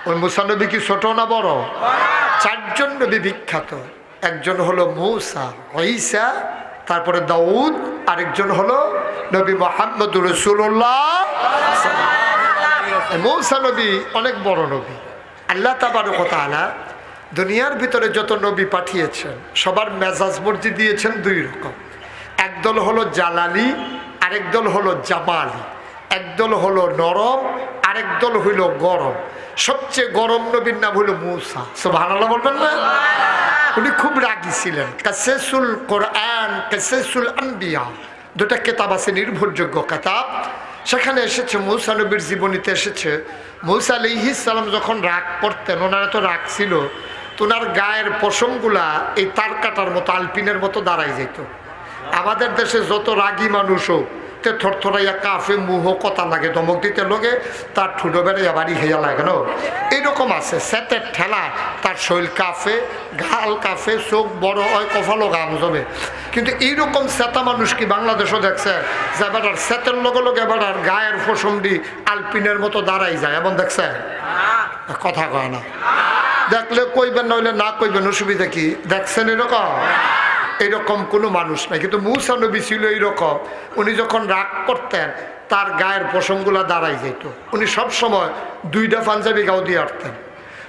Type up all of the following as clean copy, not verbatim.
ওই মুসা নবী কি ছোট না বড়? চারজন নবী বিখ্যাত। একজন হলো মূসা, ঈসা, তারপরে দাউদ, আরেকজন হলো নবী মুহাম্মদুর রাসূলুল্লাহ। মূসা নবী অনেক বড় নবী। আল্লাহ তাবারক ওয়া তাআলা দুনিয়ার ভিতরে যত নবী পাঠিয়েছেন সবার মেজাজ মর্জি দিয়েছেন দুই রকম। একদল হলো জালালি, আরেক দল হলো জামালি। একদল হলো নরম, আরেক দল হইল গরম। সবচেয়ে গরম নবীর নাম হলো মূসা। সুবহানাল্লাহ বলবেন না? উনি খুব রাগী ছিলেন। কাসেসুল কোরআন, কাসেসুল আম্বিয়া, দুটা কিতাব আছে নির্ভরযোগ্য কিতাব। সেখানে এসেছে মূসা নবীর জীবনীতে এসেছে মূসা আলাইহিস সালাম যখন রাগ করতেন, ওনার এত রাগ ছিল তো ওনার গায়ের পশমগুলা এই তার কাটার মতো আলপিনের মতো দাঁড়াই যেত। আমাদের দেশে যত রাগী মানুষ হোক তে থরথরাইয়া কাফে মুহ কথা লাগে, ধমক দিতে লোকে তার ঠুটো বেড়াইয়া বাড়ি খেয়া লাগে না, এইরকম আছে। সেতের ঠেলা তার শরীর কাফে, গাল কাফে, চোখ বড় হয়, কপালও গাম জমে। কিন্তু এইরকম সেতা মানুষ কি বাংলাদেশও দেখছে যে এবার সেতের লগে লগে এবার গায়ের ফসমডি আলপিনের মতো দাঁড়াই যায়, এমন দেখছে? কথা কয় না। দেখলে কইবেন, নইলে না কইবেন, অসুবিধা কি? দেখছেন এরকম? এইরকম কোনো মানুষ নাই। কিন্তু মূসা নবী ছিল এইরকম। উনি যখন রাগ করতেন তার গায়ের পশমগুলা দাঁড়াই যেত। উনি সবসময় দুইটা পাঞ্জাবি গাও দিয়ে আটতেন।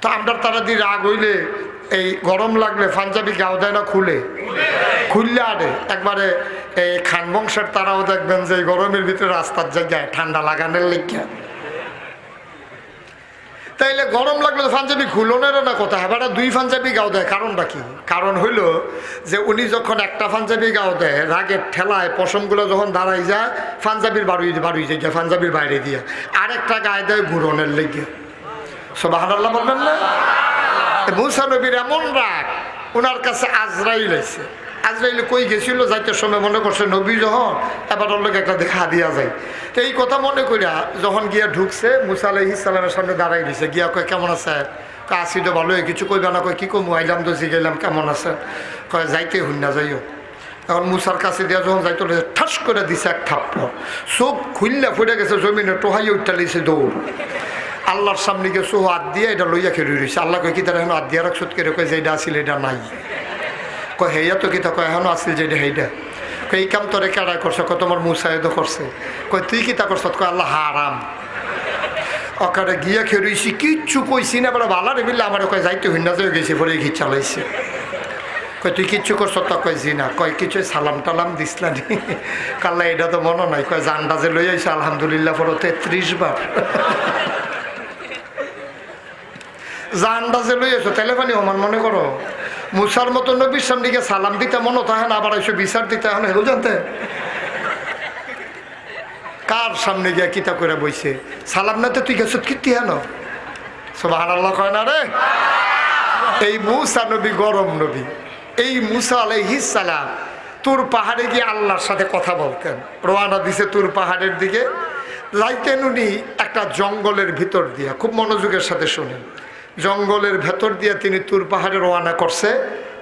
তো আমরা তারা দিয়ে রাগ হইলে এই গরম লাগলে পাঞ্জাবি গাও দেয় না, খুললে আরে একবারে এই খান বংশের তারাও দেখবেন যে এই গরমের ভিতরে রাস্তার জায়গায় ঠান্ডা লাগানোর লেগে তাইলে গরম লাগলে তো পাঞ্জাবি খুলনের না কথা, এবার দুই পাঞ্জাবি গাও দেয়। কারণটা কি? কারণ হইল যে উনি যখন একটা পাঞ্জাবি গাও দেয় রাগের ঠেলায় পশমগুলো যখন দাঁড়াই যায় পাঞ্জাবির বাড়ি যায়, পাঞ্জাবির বাইরে দিয়ে আরেকটা গায়ে দেয় ঘুরনের লেগে। সুবহানাল্লাহ বলবেন না? মূসা নবীর এমন রাগ, ওনার কাছে আজরাইল এসে। আজরাইল কই গেছিল, যাইতে সময় মনে করছে নবী যখন এবার ওর লোক একটা দেখা দিয়া যায়। তো এই কথা মনে করিয়া যখন গিয়া ঢুকছে মূসা আলাইহিস সালামের সামনে দাঁড়াই দিছে। গিয়া কয় কেমন আছে? কয় আসি তো ভালোই, কিছু কইবা না? কয় কি কমু, আইলাম তো জিগাইলাম কেমন আছে? কয় যাইতে হইন না, যাইও। এখন মূসার কাছে দিয়া যখন যাইতে ঠাস করে দিছে এক থাপ্পড়, চোখ খুললা ফুটে গেছে জমিনে, টোহাই উঠটা লিছে দৌড়। আল্লাহর সামনে গিয়ে চোখ হাত দিয়ে এটা লইয়া খেয়ে রয়েছে। আল্লাহ কয় কি তারা এখন হাত দিয়ে রাখছত করে? কয় যে এটা আসিল এটা নাই। কয় হেয়া তো কিতা? কয় এখনো আসিল যে এটা সেইটা। কয় এই কাম তোরে কেডাই করছে? কয় তোমার মুসাইদও করছে। কয় তুই কিতা করছ? কয় আল্লাহ হারাম। অকারে গিয়া খেয়ে রয়েছি, কিচ্ছু কইছি না। এবার ভালো রে বিল্লা আমার কয় যাইতে হইন না, যে গেছি পরে ঘি চালাইছে। কয় তুই কিচ্ছু করছ? তো কয় জি না। কয় কিছু সালাম টালাম দিসলা নি? কাল্লা এটা তো মনে নাই। কয় জানডাজে লই আইসে আলহামদুলিল্লাহ পড়ো 33 বার। জানডাজে লই আইসো তাইলে পানি সমান মনে করো? মুসার মতো নবীর সামনে গিয়ে সালাম দিতে মনে থাকে না, আবার এসে বিচার দিতে এখন হেরো জানতে কার সামনে গিয়া কিতা করে বইছে? সালাম না তো তুই গেছ কীর্তি হেন? সুবহানাল্লাহ কয় না রে? এই মূসা নবী গরম নবী। এই মূসা আলাইহিস সালাম তুর পাহাড়ে গিয়ে আল্লাহর সাথে কথা বলতেন। রওনা দিছে তুর পাহাড়ের দিকে। যাইতেন উনি একটা জঙ্গলের ভিতর দিয়া, খুব মনোযোগের সাথে শুনেন। জঙ্গলের ভেতর দিয়ে তিনি তুর পাহাড়ে রওনা করছে।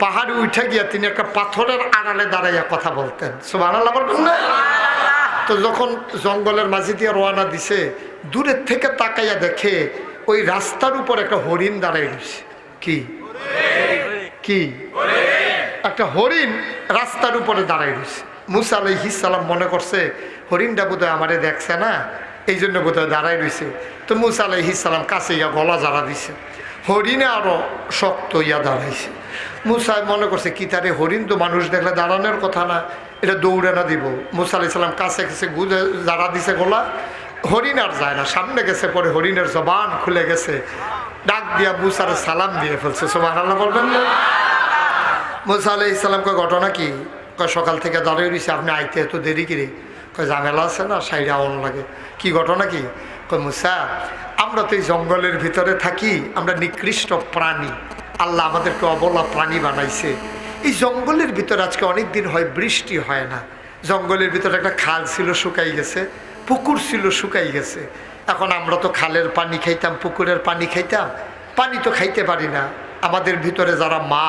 পাহাড়ে উঠে গিয়া তিনি একটা পাথরের আড়ালে দাঁড়াইয়া কথা বলতেন। সুবহানাল্লাহ বলবেন না? তো যখন জঙ্গলের মাঝে দিয়ে রওনা দিছে, দূরের থেকে তাকাইয়া দেখে ওই রাস্তার উপর একটা হরিণ দাঁড়াই রয়েছে। কি কি? একটা হরিণ রাস্তার উপরে দাঁড়াই রয়েছে। মূসা আলাইহিস সালাম মনে করছে হরিণটা বোধহয় আমারে দেখছে না, এই জন্য বোধহয় দাঁড়াই রয়েছে। তো মূসা আলাইহিস সালাম কাছে ইয়া গলা জাড়া দিছে। হরিণে আরো শক্ত ইয়া দাঁড়াইছে। মূসা মনে করছে কি তারে, হরিণ তো মানুষ দেখলে দাঁড়ানোর কথা না, এটা দৌড়ে না দিব। মূসা আলাইহিস সালাম কাছে গেছে, গুজে জাড়া দিছে গলা। হরিণ আর যায় না, সামনে গেছে। পরে হরিণের জবান খুলে গেছে, ডাক দিয়া মূসার সালাম দিয়ে ফেলছে। সুবহানাল্লাহ বলবেন না? মূসা আলাইহিস সালাম কয় ঘটনা কি? কয় সকাল থেকে দাঁড়িয়ে রয়েছে, আপনি আইতে এত দেরি কিরে? কয় ঝামেলা আছে না, সাইডে আউন লাগে। কি ঘটনা কি? কয় মূসা, আমরা তো এই জঙ্গলের ভিতরে থাকি, আমরা নিকৃষ্ট প্রাণী, আল্লাহ আমাদেরকে অবলা প্রাণী বানাইছে। এই জঙ্গলের ভিতরে আজকে অনেক দিন হয় বৃষ্টি হয় না। জঙ্গলের ভিতরে একটা খাল ছিল শুকাই গেছে, পুকুর ছিল শুকাই গেছে। এখন আমরা তো খালের পানি খাইতাম, পুকুরের পানি খাইতাম, পানি তো খাইতে পারি না। আমাদের ভিতরে যারা মা,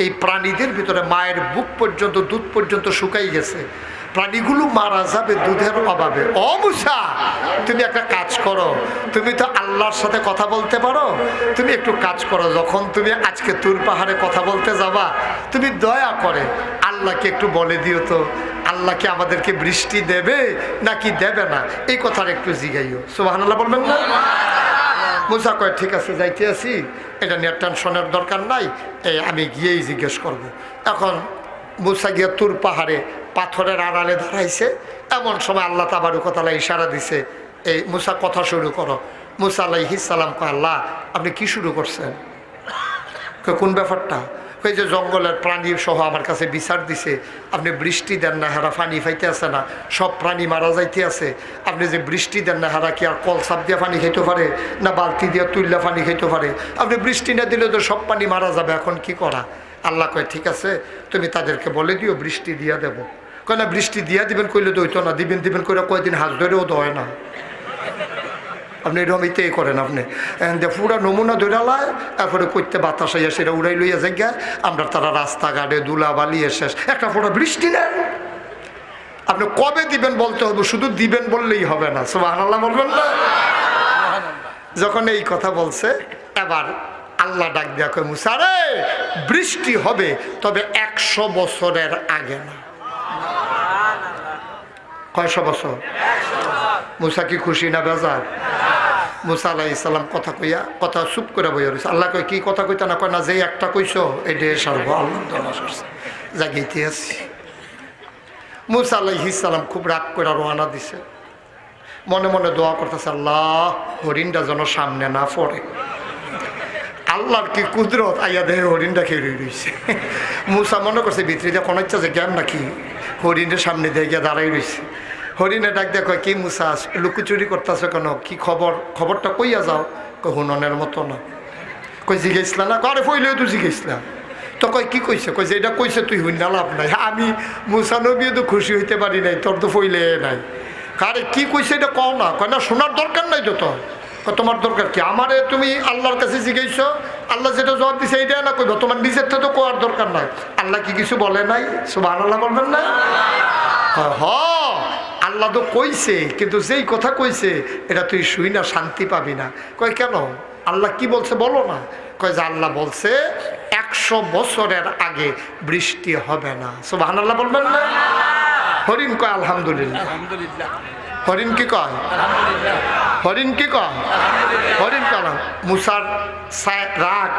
এই প্রাণীদের ভিতরে মায়ের বুক পর্যন্ত, দুধ পর্যন্ত শুকাই গেছে। প্রাণীগুলো মারা যাবে দুধের অভাবে। ও মুসা, তুমি একটা কাজ করো, তুমি তো আল্লাহর সাথে কথা বলতে পারো, তুমি একটু কাজ করো, যখন তুমি আজকে তুর পাহাড়ে কথা বলতে যাবা, তুমি দয়া করে আল্লাহকে একটু বলে দিও তো, আল্লাহকে আমাদেরকে বৃষ্টি দেবে নাকি দেবে না, এই কথার একটু জিগাইও। সুবহানাল্লাহ বলবেন না? মুসা কয় ঠিক আছে, যাইতে আছি, এটা নিয়ে টেনশনের দরকার নাই, আমি গিয়েই জিজ্ঞেস করব। এখন মুসা গিয়ে তুর পাহাড়ে পাথরের আড়ালে দাঁড়াইছে। এমন সময় আল্লাহ তাবারক তাআলা ইশারা দিছে, এই মুসা কথা শুরু করো। মুসা আলাইহিস সালাম কয় আল্লাহ আপনি কি শুরু করছেন? কোন ব্যাপারটা? ওই যে জঙ্গলের প্রাণী সহ আমার কাছে বিচার দিছে, আপনি বৃষ্টি দেন না, হারা পানি ফাইতে আছে না, সব প্রাণী মারা যাইতে আছে, আপনি যে বৃষ্টি দেন না, হারা কি আর কল সাপ দিয়ে পানি খাইতে পারে না বালতি দিয়ে তুললে পানি খাইতে পারে? আপনি বৃষ্টি না দিলে তো সব পানি মারা যাবে, এখন কি করা? আল্লাহ কয় ঠিক আছে, তুমি তাদেরকে বলে দিও বৃষ্টি দিয়া দেবো। কয় না বৃষ্টি দিয়া দিবেন কইলে তো হইতো না, দিবেন দিবেন করে কয়দিন হাত ধরেও তো হয় না। আপনি এরকম ইতেই করেন, আপনি পুরা নমুনা ধরে লায়, তারপরে করতে বাতাস আইয়া সেটা উড়াই লইয়া জায়গা, আমরা তারা রাস্তাঘাটে ধুলা বালিয়ে শেষ, একটা ফোটা বৃষ্টি নেই। আপনি কবে দিবেন বলতে হবে, শুধু দিবেন বললেই হবে না। সুবহানাল্লাহ বলবেন না? যখন এই কথা বলছে, এবার আল্লাহ ডাক দিয়া কয় মুসা রে, বৃষ্টি হবে তবে 100 বছরের আগে না। কয়শো বছর? মুসা কি খুশি না বেজার? মুসা আলাইহিস সালাম কথা কইয়া কথা চুপ করে বইয়া রয়েছে। আল্লাহ কয় কি কথা কইতা না? কয় না, যে একটা কইছো এটাই সারবো, আল্লাহ জাগিতে আছি। মুসা আলাইহিস সালাম খুব রাগ করে রওনা দিছে, মনে মনে দোয়া করতেছে আল্লাহ হরিণটা যেন সামনে না পড়ে। আল্লাহর কি কুদরত, আইয়া দেহে হরিণটা খেয়ে রয়েছে। মুসা মনে করছে ভিতরে কোনো ইচ্ছা যে জ্ঞান নাকি, হরিণের সামনে দিয়ে গিয়ে দাঁড়াই রয়েছে। হরিণে ডাক দেখো কি মুসা লুকোচুরি করতেছো কেন, কি খবর? খবরটা কইয়া যাও। হুননের মতো না। কই জিজ্ঞেসলা না? আরে ফইলেও তো জিজ্ঞেসলা। তো কয় কি কইছে? কই যে এটা কইছে তুই হইন না, লাভ নাই। আমি মুসা নবীও তো খুশি হইতে পারি নাই, তোর তো ফইলে নাই। আরে কি কইছে এটা কও না। কয় না শোনার দরকার নাই তো তোর। তোমার দরকার কি? আমারে তুমি আল্লাহর কাছে জিজ্ঞেস, আল্লাহ যেটা জবাব দিছে এইটা না কইব, তোমার নিজের তো কোয়ার দরকার নাই। আল্লাহ কি কিছু বলে নাই? সুবহানাল্লাহ বলবেন না? হ আল্লাহ তো কইছে, কিন্তু যেই কথা কইছে এটা তুই শুই না শান্তি পাবি না। কয় কেন? আল্লাহ কি বলছে বলো না। কয় যে আল্লাহ বলছে 100 বছরের আগে বৃষ্টি হবে না। সুবহানাল্লাহ বলবেন না? হরিণ কয় আলহামদুলিল্লাহ। হরিণ কি কয়? হরিণ কি কয়? হরিণ কেন? মুসার রাগ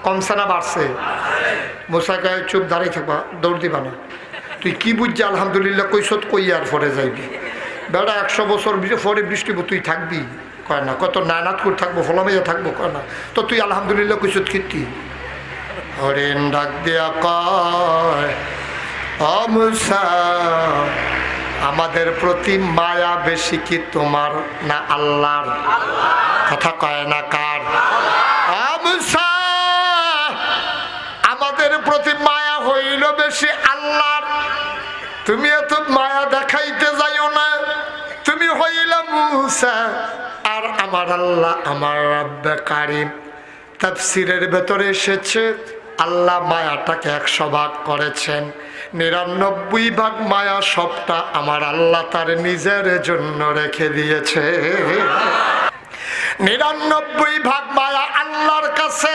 কমছে না বাড়ছে? মুসা কয় চুপ দাঁড়িয়ে থাকবা, দৌড় দিবা না। তুই কি বুঝছি আলহামদুলিল্লাহ কইসত কই আর পরে যাইবি? বেড়া 100 বছর পরে বৃষ্টি তুই থাকবি? কয় না। কত নানাত করে থাকবো, ফলামাইয়া থাকবো? কয় না। তো তুই আলহামদুলিল্লাহ কইসত কীর্তি? হরিণ ডাক দিয়া কয় ও মুসা, আমাদের প্রতি মায়া বেশি কি তোমার না আল্লাহর? কথা কয় না কার? ও মুসা, আমাদের প্রতি মায়া হইল বেশি আল্লাহর। তুমি এত মায়া দেখাইতে যাইও না। তুমি হইলা মুসা আর আমার আল্লাহ আমার রব্বে কারীম। তাফসীরের ভেতরে এসেছে আল্লাহ মায়াটাকে 100 ভাগ করেছেন, 99 ভাগ মায়া সবটা আমার আল্লাহ তার নিজের জন্য রেখে দিয়েছে। 99 ভাগ মায়া আল্লাহর কাছে,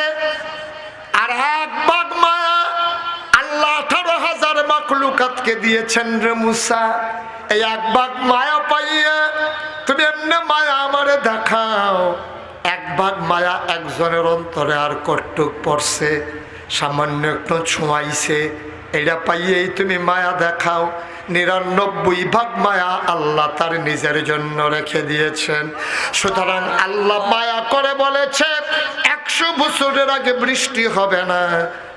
আর 1 ভাগ মায়া আল্লাহ 18,000 মাখলুকাতকে দিয়েছেন রে মুসা। এই 1 ভাগ মায়া পাইয়া তুমি এমনি মায়া আমারে দেখাও। 1 ভাগ মায়া একজনের অন্তরে আর কটুক পড়ছে, সামান্য একটু ছোঁয়াইছে, এটা পাইয়েই তুমি মায়া দেখাও। 99 ভাগ মায়া আল্লাহ তার নিজের জন্য রেখে দিয়েছেন। সুতরাং আল্লাহ মায়া করে বলেছে 100 বছরের আগে বৃষ্টি হবে না।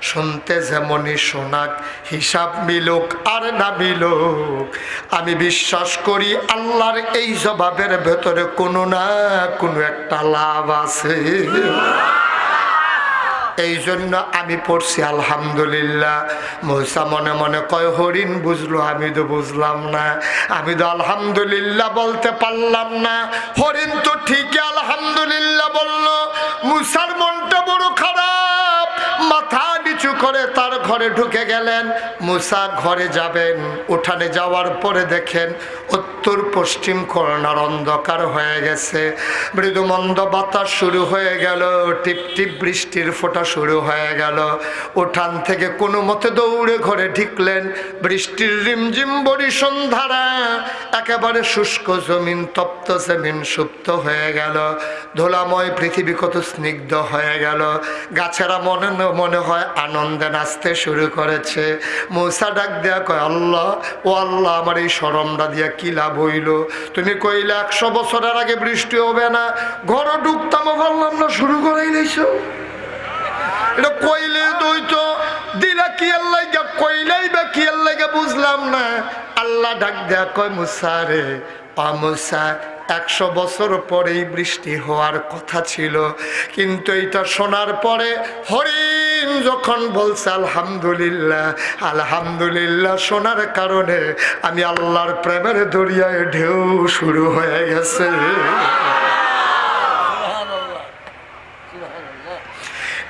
শুনতে যেমনই শোনাক, হিসাব মিলুক আর না মিলুক, আমি বিশ্বাস করি আল্লাহর এই জবাবের ভেতরে কোনো না কোনো একটা লাভ আছে। এই জন্য আমি পড়ছি আলহামদুলিল্লাহ। মুসা মনে মনে কয় হরিণ বুঝলো, আমি তো বুঝলাম না, আমি তো আলহামদুলিল্লাহ বলতে পারলাম না। হরিণ তো ঠিকই আলহামদুলিল্লাহ বলল। মুসার মনটা বড় খারাপ, মাথা নিচু পিছু করে তার ঘরে ঢুকে গেলেন। মূসা ঘরে যাবেন, উঠানে যাওয়ার পরে দেখেন উত্তর পশ্চিম কর্নার অন্ধকার হয়ে গেছে। মৃদুমন্দ বাতাস শুরু হয়ে গেল, টিপ টিপ বৃষ্টির ফোঁটা শুরু হয়ে গেল। উঠান থেকে কোনো মতে দৌড়ে ঘরে ঢুকলেন। বৃষ্টির রিমঝিম বরিশন ধারা, একেবারে শুষ্ক জমিন, তপ্ত জমিন সুপ্ত হয়ে গেল। ধুলাময় পৃথিবী কত স্নিগ্ধ হয়ে গেল। গাছেরা মনে মনে হয় আনন্দে নাচতে শুরু করেছে। মূসা ডাক দেয়া কয়, আল্লাহ ও আল্লাহ, আমার এই শরমটা দিয়া কি লাভ হইল? তুমি কইলে 100 বছরের আগে বৃষ্টি হবে না, ঘর ঢুকতাম ভাবলাম না, শুরু করাই লাইছো। এটা কইলে দইতো দিলা কি আল্লাহ, কইলেই বা কি আল্লাহ বুঝলাম না। আল্লাহ ডাক দেয়া কয়, মূসা রে, মূসা 100 বছর পরেই বৃষ্টি হওয়ার কথা ছিল, কিন্তু এটা শোনার পরে হরিণ যখন বলছে আলহামদুলিল্লাহ আলহামদুলিল্লাহ শোনার কারণে আমি আল্লাহর প্রেমের দরিয়ায় ঢেউ শুরু হয়ে গেছে।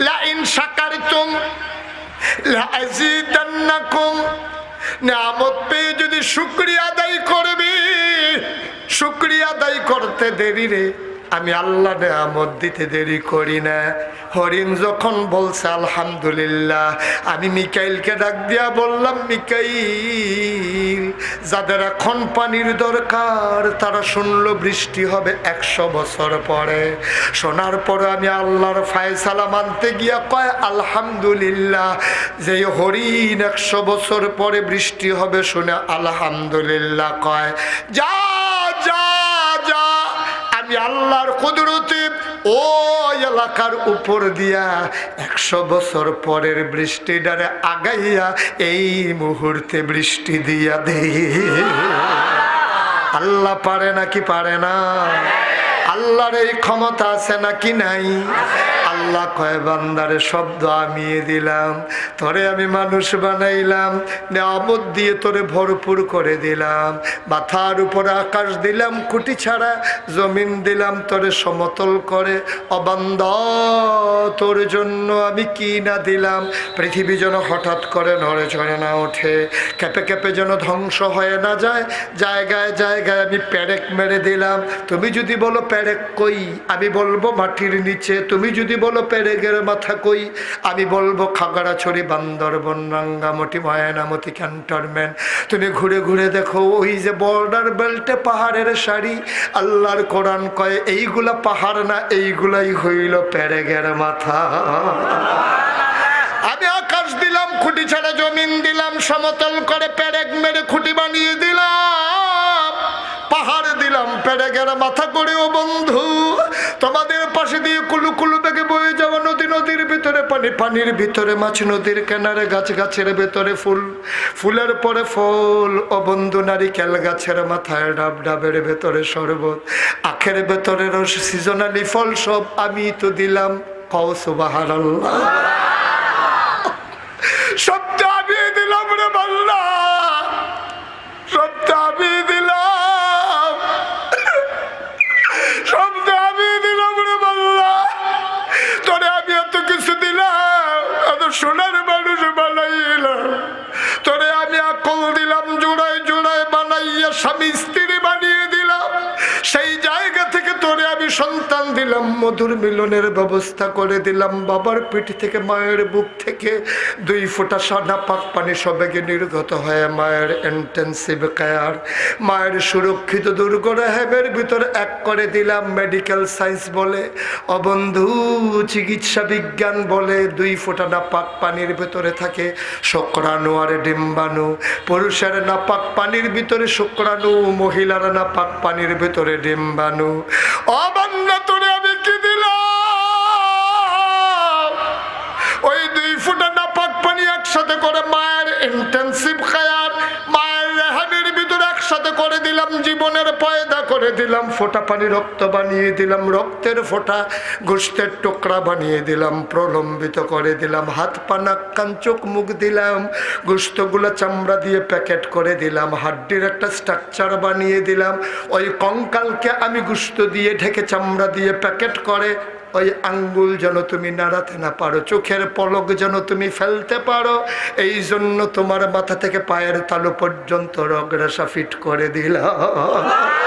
লাইন শাকারতুম লাযীদান্নাকুম, নিয়ামত পেয়ে যদি শুকরিয়া আদায় করবি, শুকরিয়া আদায় করতে দেরি রে, আমি আল্লাহ নিয়ামত দিতে দেরি করি না। হরিণ যখন বলছে আলহামদুলিল্লাহ, আমি মিকাইলকে ডাক দিয়া বললাম, মিকাইল, যাদের এখন পানির দরকার তারা শুনলো বৃষ্টি হবে 100 বছর পরে। শোনার পরে আমি আল্লাহর ফায়সালা মানতে গিয়া কয় আলহামদুলিল্লাহ। যে হরিণ 100 বছর পরে বৃষ্টি হবে শুনে আলহামদুলিল্লাহ কয়, যা যা যা, আমি আল্লাহর কুদরতে ও এলাকার উপর দিয়া 100 বছর পরের বৃষ্টিটারে আগাইয়া এই মুহূর্তে বৃষ্টি দিয়া দে। আল্লাহ পারে নাকি পারে না? আল্লাহর এই ক্ষমতা আছে নাকি নাই? আল্লাহ কয়, বান্দারে শব্দ আমিয়ে দিলাম, তোরে আমি মানুষ বানাইলাম, নিয়ামত দিয়ে তোরে ভরপুর করে দিলাম, মাথার উপরে আকাশ দিলাম কুটি ছাড়া, জমিন দিলাম তোরে সমতল করে। ও বান্দা, তোর জন্য আমি কি না দিলাম। পৃথিবী যেন হঠাৎ করে নড়ে চড়ে না ওঠে, কেঁপে কেঁপে যেন ধ্বংস হয়ে না যায়। জায়গায় জায়গায় আমি পেরেক মেরে দিলাম। তুমি যদি বলো পেরেক কই, আমি বলবো মাটির নিচে। তুমি যদি বলো পেরেকের মাথা কই, আমি বলবো খাগড়াছড়ি, বান্দরবন, রাঙ্গামাটি, ময়নামতি ক্যান্টনমেন্ট। তুমি ঘুরে ঘুরে দেখো ওই যে বর্ডার বেল্টে পাহাড়ের সারি, আল্লাহর কোরআন কয় এইগুলা পাহাড় না, এইগুলাই হইল পেরেকের মাথা। আমি আকাশ দিলাম খুঁটি ছাড়া, জমিন দিলাম সমতল করে, পেরেক মেরে খুঁটি বানিয়ে দিলাম, পাহাড় দিলাম পেরেকের মাথা করে। ও বন্ধু, তোমাদের পাশে দিয়ে কুলু কুলু বেগে বয়ে যাওয়া নদী, নদীর ভিতরে পানি, পানির ভিতরে মাছ, নদীর কিনারে গাছ, গাছের ভেতরে ফুল, ফুলের পরে ফল। ও বন্ধু, নারিকেল গাছের মাথায় ডাব, ডাবের ভেতরে শরবত, আখের ভেতরে রস, সিজনালি ফল সব আমি তো দিলাম। কও সুবহানাল্লাহ। শব্দ আমি দিলাম রে বাল্লা, শব্দ আমি দিলাম, শব্দ আমি দিলাম রে বাল্লা। তোরে আমি এত কিছু দিলাম, এত সোনার মানুষ বানাইলাম, তোরে আমি আকল দিলাম, জোড়ায় জোড়ায় বানাইয়া স্বামী স্ত্রী বানিয়ে দিলাম। সেই জায়গা থেকে তোরে আমি সন্তান দিলাম, মধুর মিলনের ব্যবস্থা করে দিলাম। বাবার পিঠ থেকে, মায়ের বুক থেকে 2 ফোঁটা সাদা পাক পানি সবেগে নির্গত হয়ে মায়ের ইন্টেন্সিভ কেয়ার, মায়ের সুরক্ষিত দুর্গরা হেমের ভিতরে এক করে দিলাম। মেডিকেল সায়েন্স বলে, অবন্ধু চিকিৎসা বিজ্ঞান বলে, 2 ফোঁটা নাপাক পানির ভিতরে থাকে শুক্রাণু আর ডিম্বাণু। পুরুষের নাপাক পানির ভিতরে শুক্রাণু, মহিলার নাপাক পানির ভিতরে ডিম্বাণু। অবান্না তোরে আমি কি দিলাম? ওই 2 ফোঁটা নাপাক পানি একসাথে করে মায়ের ইন্টেন্সিভ কেয়ার, মায়ের রেহামের ভিতরে একসাথে করে দিলাম, জীবনের পয়দা করে করে দিলাম, ফোঁটা পানি রক্ত বানিয়ে দিলাম, রক্তের ফোঁটা গোশতের টুকরা বানিয়ে দিলাম, প্রলম্বিত করে দিলাম, হাত পা নাক কান চোখ মুখ দিলাম, গোশতগুলো চামড়া দিয়ে প্যাকেট করে দিলাম, হাড্ডির একটা স্ট্রাকচার বানিয়ে দিলাম, ওই কঙ্কালকে আমি গোশত দিয়ে ঢেকে চামড়া দিয়ে প্যাকেট করে ওই আঙ্গুল যেন তুমি নাড়াতে না পারো, চোখের পলক যেন তুমি ফেলতে পারো, এই জন্য তোমার মাথা থেকে পায়ের তালু পর্যন্ত রগরেশা ফিট করে দিলাম।